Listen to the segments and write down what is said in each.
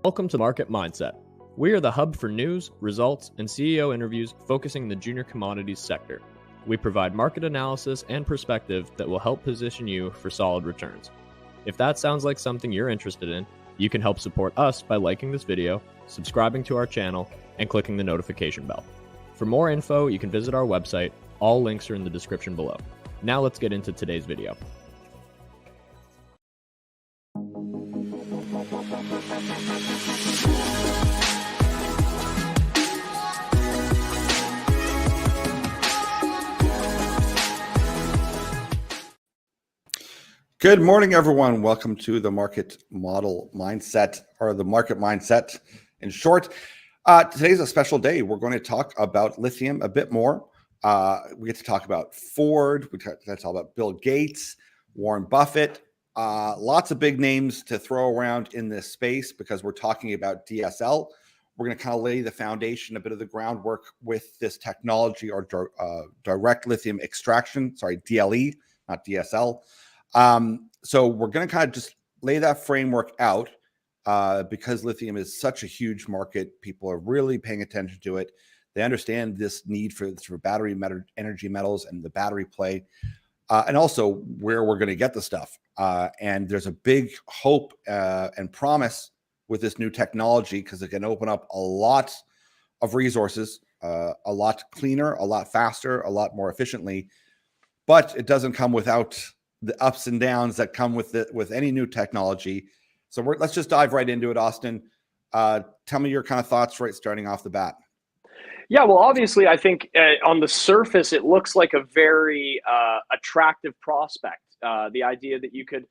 Welcome to Market Mindset. We are the hub for news, results, and CEO interviews focusing the junior commodities sector. We provide market analysis and perspective that will help position you for solid returns. If that sounds like something you're interested in, you can help support us by liking this video, subscribing to our channel, and clicking the notification bell. For more info, you can visit our website. All links are in the description below. Now let's get into today's video. Good morning, everyone. Welcome to the Market Model Mindset, or the Market Mindset in short. Today's a special day. We're going to talk about lithium a bit more. We get to talk about Ford. We get to talk about Bill Gates, Warren Buffett. Lots of big names to throw around in this space because we're talking about DSL. We're going to kind of lay the foundation, a bit of the groundwork with this technology, or Direct Lithium Extraction. Sorry, DLE, not DSL. So we're going to kind of just lay that framework out because lithium is such a huge market. People are really paying attention to it. They understand this need for battery energy metals and the battery play, and also where we're going to get the stuff. And there's a big hope and promise with this new technology because it can open up a lot of resources, a lot cleaner, a lot faster, a lot more efficiently. But it doesn't come without the ups and downs that come with it, with any new technology. So let's just dive right into it, Austin. Tell me your kind of thoughts right starting off the bat. Yeah, well, obviously, I think on the surface, it looks like a very attractive prospect. The idea that you could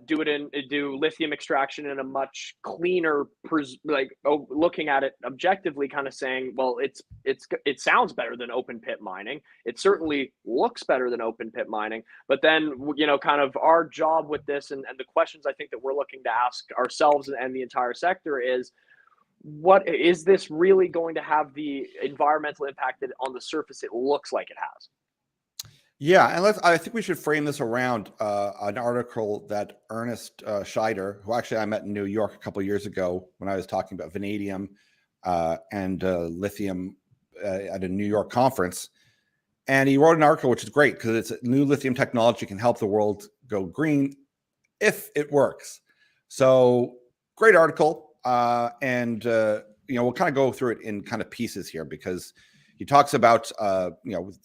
do lithium extraction in a much cleaner, looking at it objectively, kind of saying, well, it sounds better than open pit mining. It certainly looks better than open pit mining. But then, kind of our job with this and the questions I think that we're looking to ask ourselves and the entire sector is, what is this really going to have the environmental impact that on the surface it looks like it has? Yeah, and I think we should frame this around an article that Ernest Scheider, who actually I met in New York a couple of years ago when I was talking about vanadium and lithium at a New York conference. And he wrote an article, which is great because it's new lithium technology can help the world go green if it works. So great article. And we'll kind of go through it in kind of pieces here because he talks about,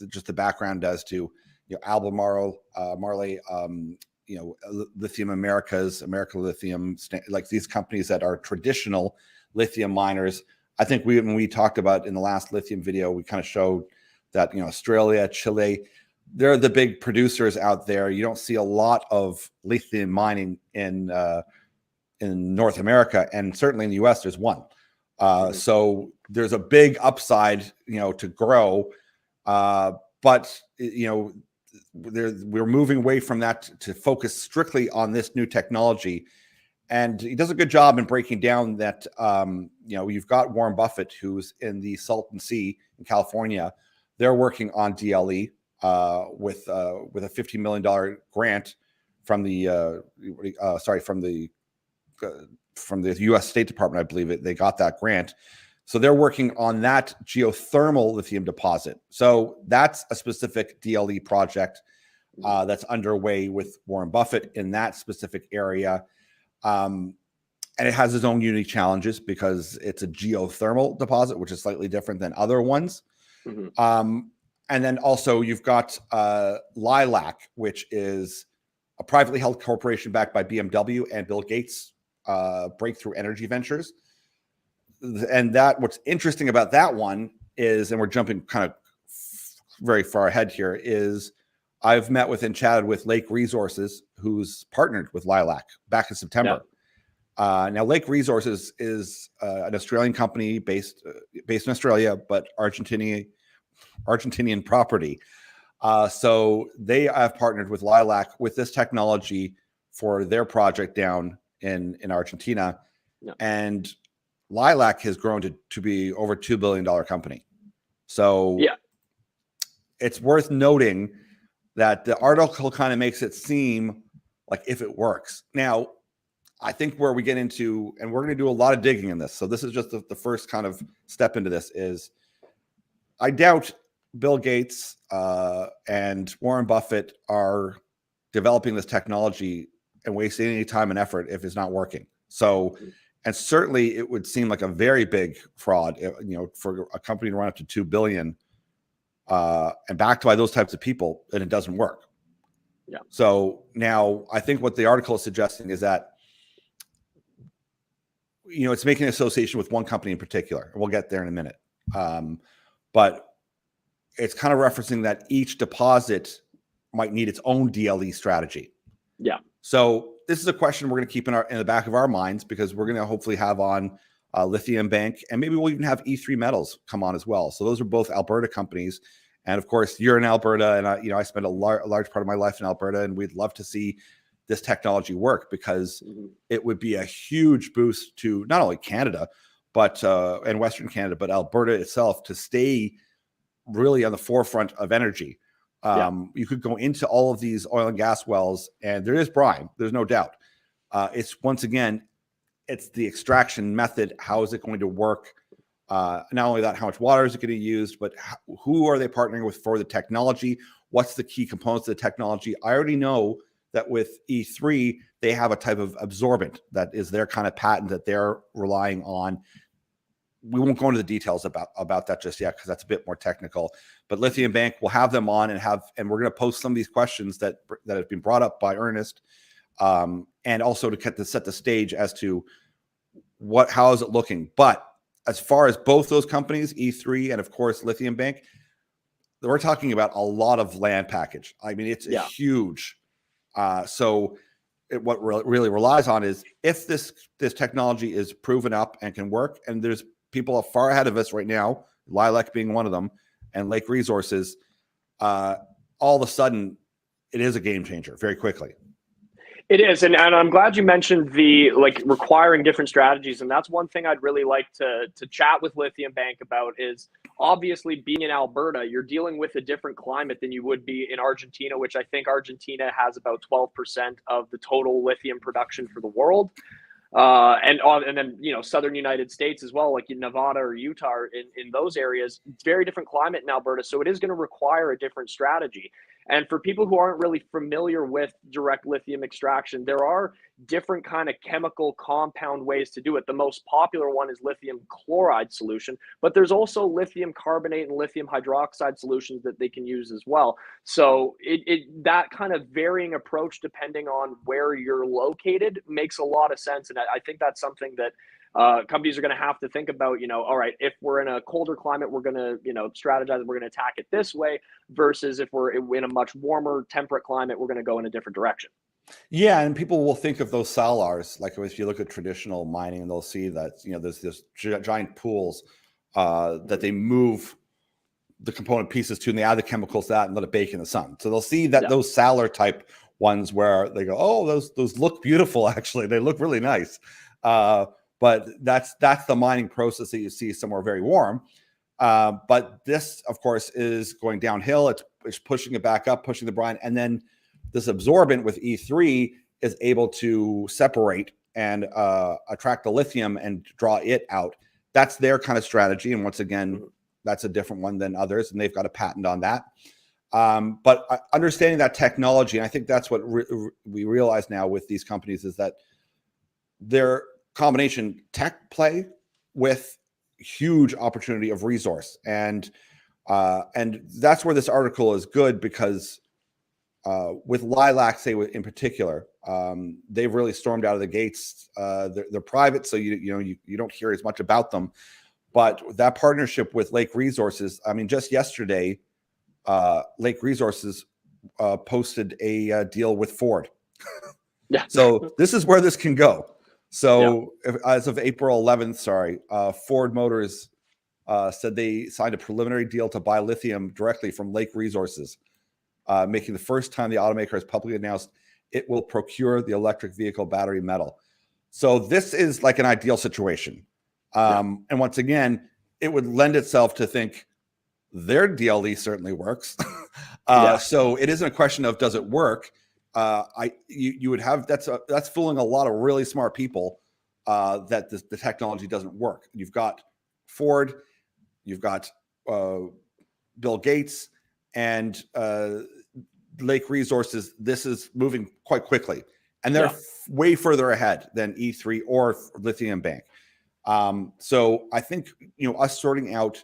just the background as to, Albemarle, Marley, Lithium America Lithium, like these companies that are traditional lithium miners. I think when we talked about in the last lithium video, we kind of showed that, Australia, Chile, they're the big producers out there. You don't see a lot of lithium mining in North America, and certainly in the US, there's one. So there's a big upside, to grow. But, we're moving away from that to focus strictly on this new technology. And he does a good job in breaking down that, you've got Warren Buffett, who's in the Salton Sea in California. They're working on DLE with a $50 million grant from the U.S. State Department, I believe they got that grant. So they're working on that geothermal lithium deposit. So that's a specific DLE project that's underway with Warren Buffett in that specific area. And it has its own unique challenges because it's a geothermal deposit, which is slightly different than other ones. Mm-hmm. And then also you've got Lilac, which is a privately held corporation backed by BMW and Bill Gates, Breakthrough Energy Ventures. And what's interesting about that one is, and we're jumping kind of very far ahead here, is I've met with and chatted with Lake Resources, who's partnered with Lilac back in September. Yeah. Now, Lake Resources is an Australian company based in Australia, but Argentinian property. So they have partnered with Lilac with this technology for their project down in Argentina. Yeah. And Lilac has grown to be over $2 billion company. So yeah, it's worth noting that the article kind of makes it seem like if it works. Now, I think where we get into, and we're going to do a lot of digging in this. So this is just the first kind of step into this is I doubt Bill Gates and Warren Buffett are developing this technology and wasting any time and effort if it's not working. So, and certainly it would seem like a very big fraud, for a company to run up to 2 billion and backed by those types of people, and it doesn't work. Yeah. So now I think what the article is suggesting is that, it's making an association with one company in particular. We'll get there in a minute. But it's kind of referencing that each deposit might need its own DLE strategy. Yeah. So this is a question we're going to keep in the back of our minds, because we're going to hopefully have on Lithium Bank, and maybe we'll even have E3 Metals come on as well. So those are both Alberta companies. And of course, you're in Alberta, and I spend a large part of my life in Alberta, and we'd love to see this technology work, because it would be a huge boost to not only Canada, but and Western Canada, but Alberta itself, to stay really on the forefront of energy. You could go into all of these oil and gas wells, and there is brine. There's no doubt. It's once again, it's the extraction method. How is it going to work? Not only that, how much water is it going to use, but who are they partnering with for the technology? What's the key components of the technology? I already know that with E3, they have a type of absorbent that is their kind of patent that they're relying on. We won't go into the details about that just yet, because that's a bit more technical. But Lithium Bank will have them on, and we're going to post some of these questions that have been brought up by Ernest, and also to set the stage as to how is it looking. But as far as both those companies, E3 and of course Lithium Bank, we're talking about a lot of land package. I mean, it's huge. So what really relies on is if this technology is proven up and can work, and there's people far ahead of us right now, Lilac being one of them, and Lake Resources, all of a sudden it is a game changer very quickly. It is, and I'm glad you mentioned the requiring different strategies, and that's one thing I'd really like to chat with Lithium Bank about. Is obviously, being in Alberta, you're dealing with a different climate than you would be in Argentina, which I think Argentina has about 12% of the total lithium production for the world. And then southern United States as well, like in Nevada or Utah, in those areas, very different climate in Alberta. So it is going to require a different strategy. And for people who aren't really familiar with direct lithium extraction, there are different kind of chemical compound ways to do it. The most popular one is lithium chloride solution, but there's also lithium carbonate and lithium hydroxide solutions that they can use as well. So that kind of varying approach, depending on where you're located, makes a lot of sense. And I think that's something that companies are going to have to think about, all right, if we're in a colder climate, we're going to, strategize, we're going to attack it this way, versus if we're in a much warmer, temperate climate, we're going to go in a different direction. Yeah, and people will think of those salars, like if you look at traditional mining, and they'll see that, there's this giant pools that they move the component pieces to, and they add the chemicals to that and let it bake in the sun. So they'll see that those salar type ones where they go, oh, those look beautiful, actually. They look really nice. But that's the mining process that you see somewhere very warm. But this, of course, is going downhill. It's pushing it back up, pushing the brine. And then this absorbent with E3 is able to separate and attract the lithium and draw it out. That's their kind of strategy. And once again, that's a different one than others, and they've got a patent on that. But understanding that technology, and I think that's what we realize now with these companies, is that their combination tech play with huge opportunity of resource. And that's where this article is good, because with Lilac, say in particular, they've really stormed out of the gates. They're private, so you don't hear as much about them. But that partnership with Lake Resources, I mean, just yesterday, Lake Resources posted a deal with Ford. Yeah. So this is where this can go. So as of April 11th, Ford Motors said they signed a preliminary deal to buy lithium directly from Lake Resources, making the first time the automaker has publicly announced it will procure the electric vehicle battery metal. So this is like an ideal situation. And once again, it would lend itself to think their DLE certainly works. So it isn't a question of does it work? you would have that's fooling a lot of really smart people that the technology doesn't work. You've got Ford, you've got Bill Gates, and Lake Resources. This is moving quite quickly, and they're way further ahead than E3 or Lithium Bank. So I think us sorting out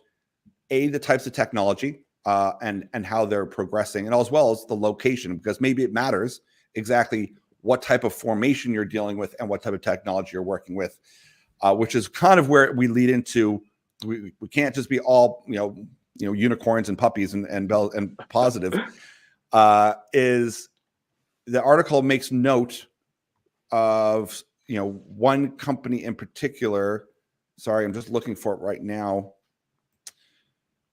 the types of technology and how they're progressing, and as well as the location, because maybe it matters exactly what type of formation you're dealing with and what type of technology you're working with, which is kind of where we lead into. We can't just be all unicorns and puppies and positive. Is the article makes note of one company in particular. Sorry, I'm just looking for it right now.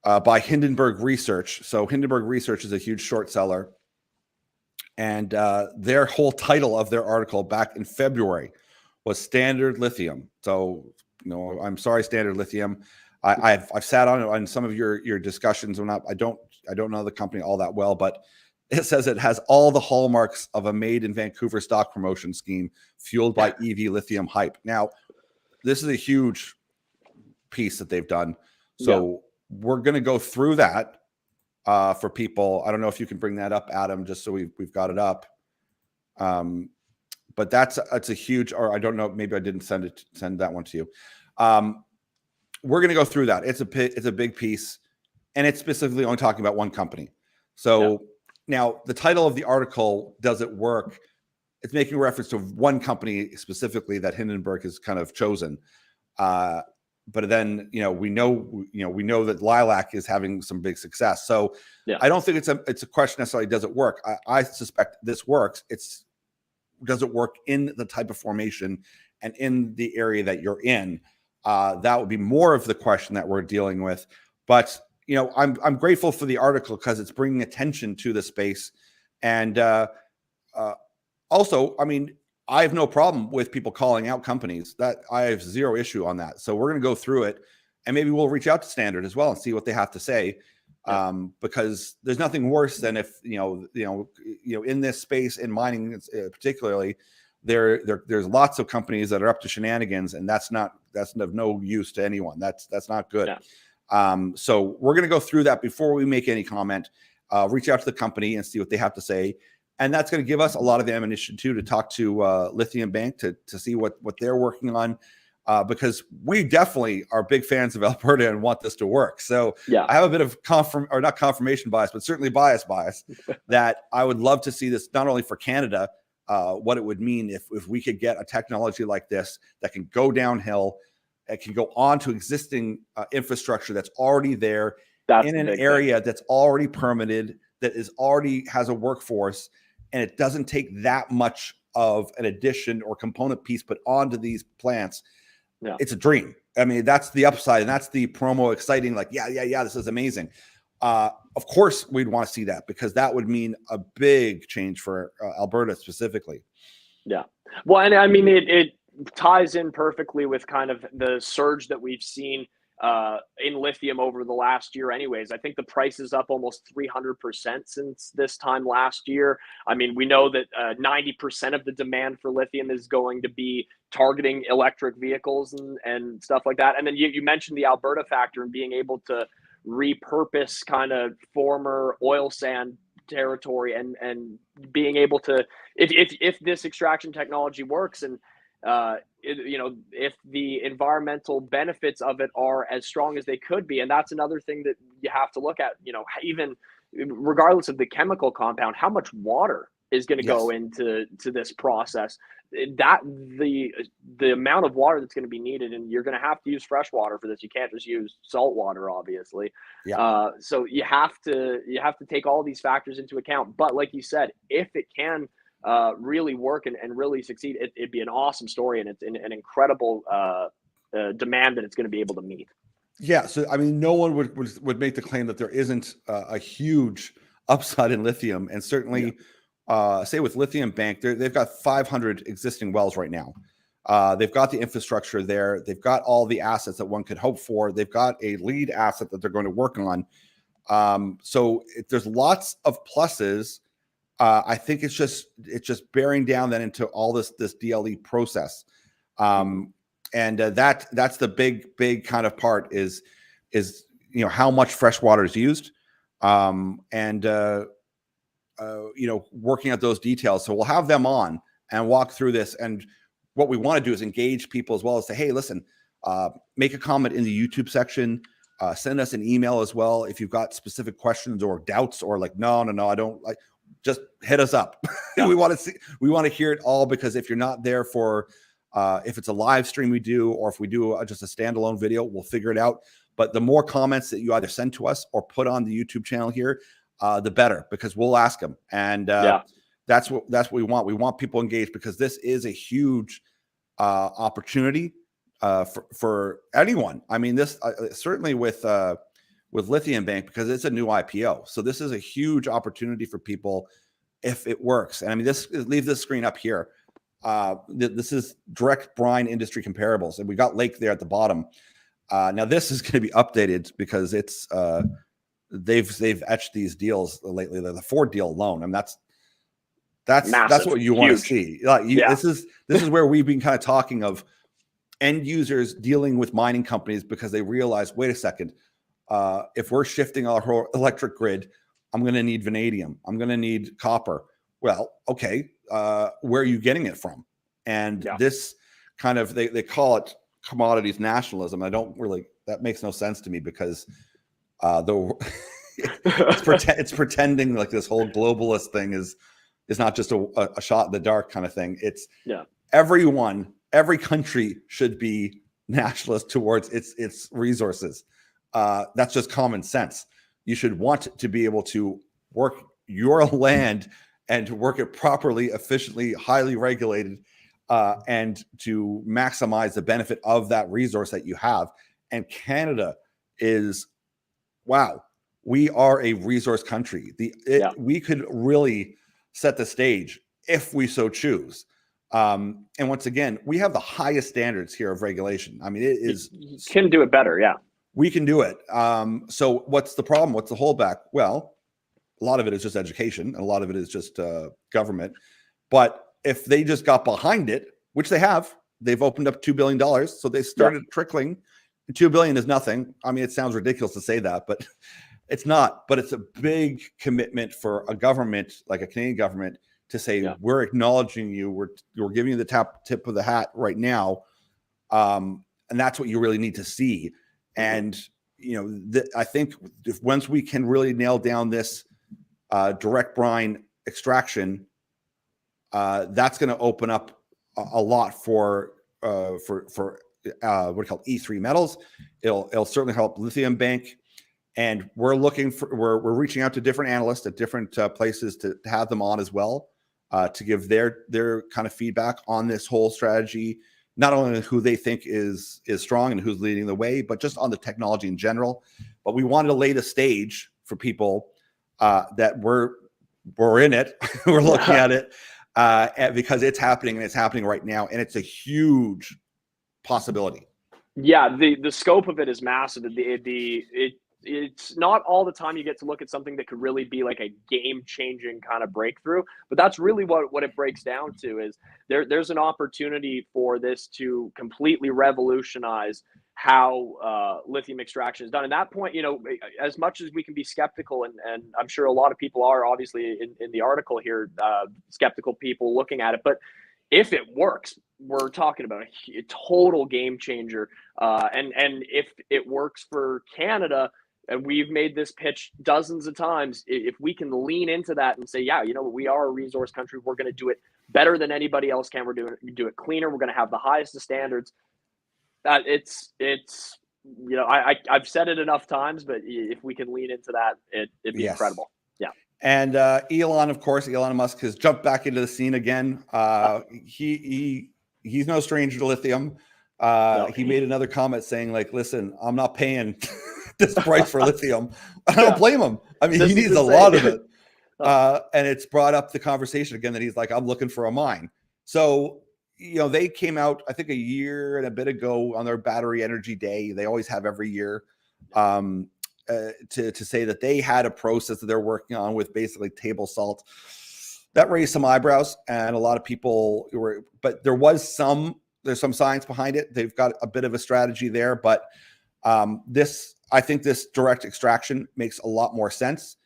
By Hindenburg Research. So Hindenburg Research is a huge short seller, and their whole title of their article back in February was Standard Lithium. So I'm sorry, Standard Lithium. I've sat on some of your discussions. I don't know the company all that well, but it says it has all the hallmarks of a made in Vancouver stock promotion scheme fueled by EV lithium hype. Now, this is a huge piece that they've done. So we're going to go through that for people. I don't know if you can bring that up, Adam, just so we've got it up. But it's a huge, or I don't know, maybe I didn't send that one to you. We're going to go through that. It's a big piece, and it's specifically only talking about one company. So now the title of the article, Does It Work? It's making reference to one company specifically that Hindenburg has kind of chosen. But then, we know that Lilac is having some big success. So I don't think it's a question necessarily, does it work? I suspect this works. Does it work in the type of formation and in the area that you're in? That would be more of the question that we're dealing with. But, I'm grateful for the article because it's bringing attention to the space. And also, I mean, I have no problem with people calling out companies. That I have zero issue on that. So we're going to go through it, and maybe we'll reach out to Standard as well and see what they have to say, because there's nothing worse than if in this space, in mining particularly, there's lots of companies that are up to shenanigans, and that's of no use to anyone. That's not good. So we're going to go through that before we make any comment. Reach out to the company and see what they have to say. And that's going to give us a lot of ammunition too to talk to Lithium Bank to see what they're working on, because we definitely are big fans of Alberta and want this to work. So I have a bit of not confirmation bias, but certainly bias that I would love to see this not only for Canada, what it would mean if we could get a technology like this that can go downhill, it can go on to existing infrastructure that's already there in an area that's already permitted, that already has a workforce. And it doesn't take that much of an addition or component piece put onto these plants. It's a dream. I mean, that's the upside, and that's the promo exciting. Like, this is amazing. Of course, we'd want to see that, because that would mean a big change for Alberta specifically. Yeah. Well, and I mean, it ties in perfectly with kind of the surge that we've seen in lithium over the last year anyways. I think the price is up almost 300% since this time last year. I mean, we know that 90% of the demand for lithium is going to be targeting electric vehicles and stuff like that. And then you mentioned the Alberta factor and being able to repurpose kind of former oil sand territory and being able to, if this extraction technology works, and if the environmental benefits of it are as strong as they could be. And that's another thing that you have to look at, even regardless of the chemical compound, how much water is going to go into this process, that the amount of water that's going to be needed, and you're going to have to use fresh water for this. You can't just use salt water, obviously. So you have to take all these factors into account. But like you said, if it can really work and really succeed, it'd be an awesome story, and it's an incredible demand that it's going to be able to meet. So I mean, no one would make the claim that there isn't a huge upside in lithium, and certainly say with Lithium Bank, they've got 500 existing wells right now. They've got the infrastructure there. They've got all the assets that one could hope for. They've got a lead asset that they're going to work on. So there's lots of pluses I think it's just bearing down then into all this DLE process. And that's the big kind of part is how much fresh water is used, and working out those details. So we'll have them on and walk through this. And what we want to do is engage people as well as say, hey, listen, make a comment in the YouTube section, send us an email as well if you've got specific questions or doubts, or like, no, I don't like. Just hit us up. Yeah. We want to hear it all, because if you're not there for, if it's a live stream we do, or if we do just a standalone video, we'll figure it out. But the more comments that you either send to us or put on the YouTube channel here, the better, because we'll ask them. And that's what we want. We want people engaged, because this is a huge opportunity for anyone. I mean, this certainly with Lithium Bank, because it's a new IPO. So this is a huge opportunity for people if it works. And I mean, leave this screen up here. This is direct brine industry comparables, and we got Lake there at the bottom. Now this is going to be updated, because it's they've etched these deals lately. The Ford deal alone, and that's what you want to see. This is where we've been kind of talking of end users dealing with mining companies, because they realize, wait a second, if we're shifting our whole electric grid, I'm going to need vanadium. I'm going to need copper. Well, okay, where are you getting it from? And this kind of, they call it commodities nationalism. That makes no sense to me, because it's pretending like this whole globalist thing is not just a shot in the dark kind of thing. It's every country should be nationalist towards its resources. That's just common sense. You should want to be able to work your land and to work it properly, efficiently, highly regulated, and to maximize the benefit of that resource that you have. And Canada is, wow, we are a resource country. We could really set the stage if we so choose. And once again, we have the highest standards here of regulation. I mean, you can do it better. Yeah. We can do it. So what's the problem? What's the holdback? Well, a lot of it is just education, and a lot of it is just government. But if they just got behind it, which they've opened up $2 billion. So they started trickling. $2 billion is nothing. I mean, it sounds ridiculous to say that, but it's not. But it's a big commitment for a government like a Canadian government to say, we're acknowledging you. We're giving you the tip of the hat right now. And that's what you really need to see. And, I think once we can really nail down this direct brine extraction, that's going to open up a lot for what we call E3 metals. It'll certainly help Lithium Bank. And we're reaching out to different analysts at different places to have them on as well, to give their kind of feedback on this whole strategy. Not only who they think is strong and who's leading the way, but just on the technology in general. But we wanted to lay the stage for people that we're in it. We're looking at it because it's happening, and it's happening right now, and it's a huge possibility. Yeah, the scope of it is massive. It's not all the time you get to look at something that could really be like a game-changing kind of breakthrough, but that's really what it breaks down to. Is there's an opportunity for this to completely revolutionize how lithium extraction is done. At that point, as much as we can be skeptical, and I'm sure a lot of people are, obviously in the article here, skeptical people looking at it, but if it works, we're talking about a total game changer. And if it works for Canada, and we've made this pitch dozens of times, if we can lean into that and say, we are a resource country, we're going to do it better than anybody else can. We do it cleaner. We're going to have the highest of standards. I've said it enough times, but if we can lean into that, it'd be incredible. Yeah. And Elon Musk has jumped back into the scene again. He's no stranger to lithium. He made another comment saying, like, listen, I'm not paying this price for lithium. I don't blame him. I mean, he needs a lot of it. And it's brought up the conversation again that he's like, I'm looking for a mine. So, they came out, I think, a year and a bit ago on their battery energy day. They always have every year, to say that they had a process that they're working on with basically table salt. that raised some eyebrows, and a lot of people were, but there's some science behind it. They've got a bit of a strategy there, but I think this direct extraction makes a lot more sense.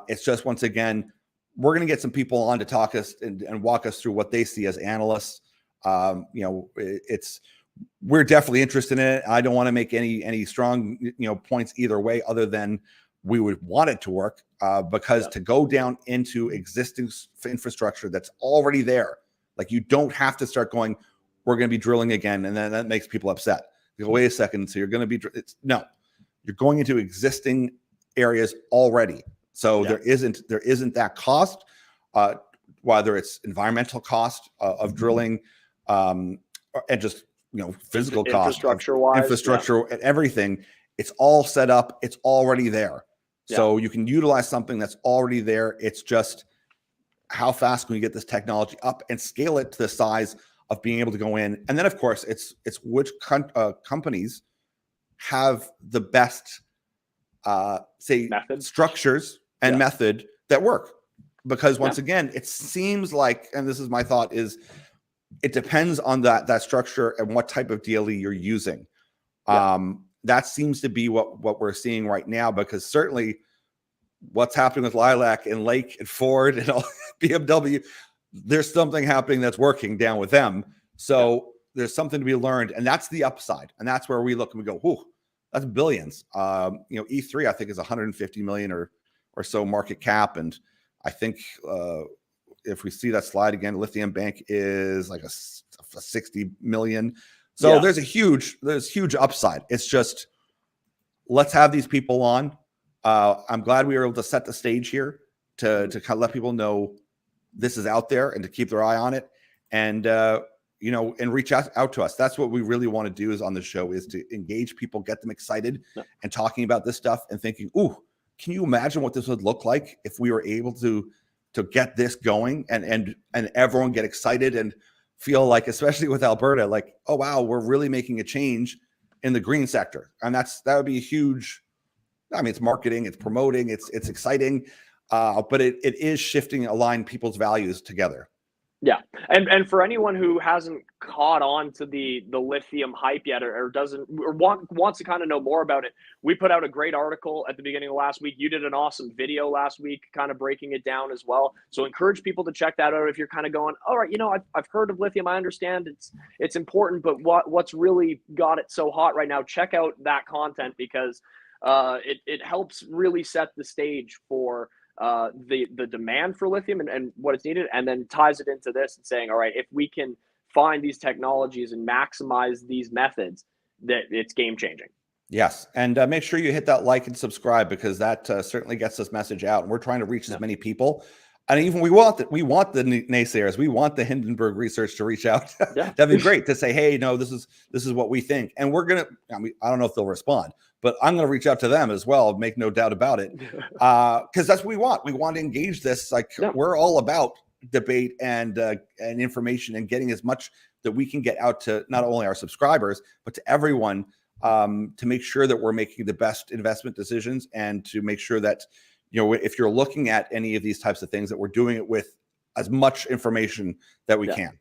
It's just, once again, we're going to get some people on to talk us and walk us through what they see as analysts. We're definitely interested in it. I don't want to make any strong points either way, other than we would want it to work, because to go down into existing infrastructure that's already there, like, you don't have to start going, we're going to be drilling again, and then that makes people upset. You go, wait a second, so you're going to be no, you're going into existing areas already. So there isn't that cost, whether it's environmental cost of drilling, and just physical cost, infrastructure and everything. It's all set up. It's already there. So you can utilize something that's already there. It's just, how fast can we get this technology up and scale it to the size of being able to go in? And then, of course, it's which companies have the best, structures and method that work. Because once again, it seems like, and this is my thought, is it depends on that structure and what type of DLE you're using. That seems to be what we're seeing right now, because certainly what's happening with Lilac and Lake and Ford and all BMW, there's something happening that's working down with them. So there's something to be learned, and that's the upside. And that's where we look and we go, whoo, that's billions. E3, I think, is 150 million or so market cap. And I think if we see that slide again, Lithium Bank is like a 60 million. So there's huge upside. It's just, let's have these people on. I'm glad we were able to set the stage here to kind of let people know this is out there and to keep their eye on it, and and reach out to us. That's what we really want to do is on the show, is to engage people, get them excited and talking about this stuff and thinking, ooh, can you imagine what this would look like if we were able to get this going and everyone get excited and feel like, especially with Alberta, like, oh wow, we're really making a change in the green sector. And that would be a huge, it's marketing, it's promoting, it's exciting, but it is shifting, align people's values together. Yeah, and for anyone who hasn't caught on to the lithium hype yet, or wants to kind of know more about it, we put out a great article at the beginning of last week. You did an awesome video last week, kind of breaking it down as well. So encourage people to check that out if you're kind of going, all right, I've heard of lithium, I understand it's important, but what's really got it so hot right now? Check out that content, because it helps really set the stage for the demand for lithium and what it's needed, and then ties it into this and saying, all right, if we can find these technologies and maximize these methods, that it's game changing. Yes, and make sure you hit that like and subscribe, because that certainly gets this message out, and we're trying to reach as many people. And even we want the naysayers, we want the Hindenburg research to reach out. That'd be great to say, hey, no, this is what we think, and we're gonna. I don't know if they'll respond, but I'm going to reach out to them as well. Make no doubt about it, because that's what we want. We want to engage this. We're all about debate and information, and getting as much that we can get out to not only our subscribers but to everyone, to make sure that we're making the best investment decisions, and to make sure that if you're looking at any of these types of things, that we're doing it with as much information that we can.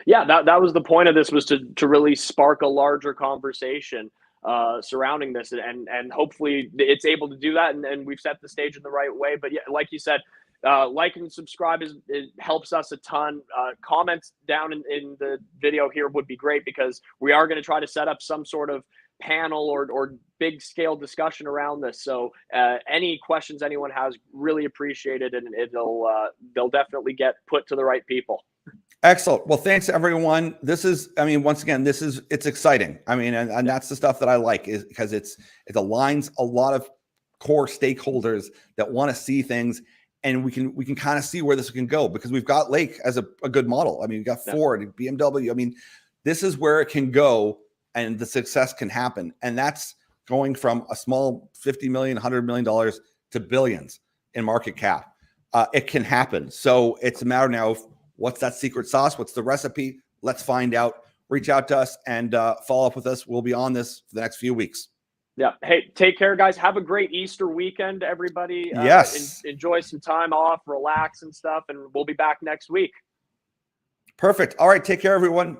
Yeah, that was the point of this, was to really spark a larger conversation surrounding this, and hopefully it's able to do that, and we've set the stage in the right way. But yeah, like you said, like and subscribe it helps us a ton. Comments down in the video here would be great, because we are going to try to set up some sort of panel or big scale discussion around this. So any questions anyone has, really appreciated, and they'll definitely get put to the right people. Excellent. Well, thanks everyone. This is, once again, it's exciting. And that's the stuff that I like, is because it aligns a lot of core stakeholders that want to see things, and we can kind of see where this can go, because we've got Lake as a good model. We've got Ford and BMW. This is where it can go, and the success can happen. And that's going from a small $50 million, $100 million to billions in market cap. It can happen. So it's a matter now of, what's that secret sauce? What's the recipe? Let's find out. Reach out to us and follow up with us. We'll be on this for the next few weeks. Yeah. Hey, take care, guys. Have a great Easter weekend, everybody. Yes. Enjoy some time off, relax and stuff, and we'll be back next week. Perfect. All right. Take care, everyone.